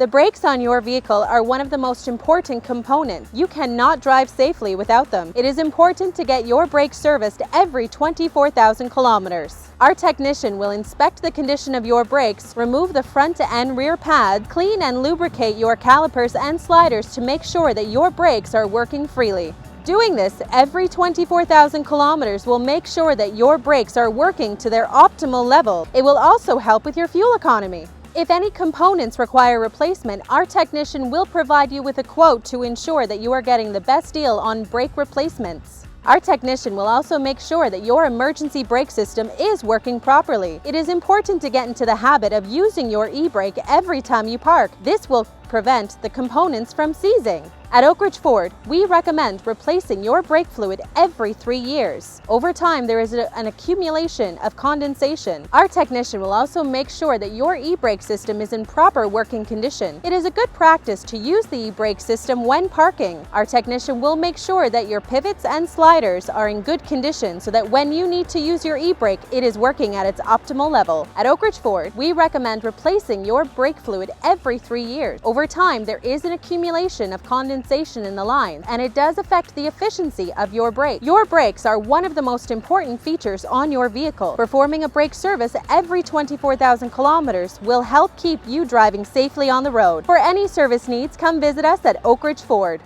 The brakes on your vehicle are one of the most important components. You cannot drive safely without them. It is important to get your brakes serviced every 24,000 kilometers. Our technician will inspect the condition of your brakes, remove the front and rear pads, clean and lubricate your calipers and sliders to make sure that your brakes are working freely. Doing this every 24,000 kilometers will make sure that your brakes are working to their optimal level. It will also help with your fuel economy. If any components require replacement, our technician will provide you with a quote to ensure that you are getting the best deal on brake replacements. Our technician will also make sure that your emergency brake system is working properly. It is important to get into the habit of using your e-brake every time you park. This will prevent the components from seizing. At Oakridge Ford, we recommend replacing your brake fluid every 3 years. Over time, there is an accumulation of condensation. Our technician will also make sure that your e-brake system is in proper working condition. It is a good practice to use the e-brake system when parking. Our technician will make sure that your pivots and sliders are in good condition so that when you need to use your e-brake, it is working at its optimal level. At Oakridge Ford, we recommend replacing your brake fluid every 3 years. Over time, there is an accumulation of condensation in the line, and it does affect the efficiency of your brake. Your brakes are one of the most important features on your vehicle. Performing a brake service every 24,000 kilometers will help keep you driving safely on the road. For any service needs, come visit us at Oakridge Ford.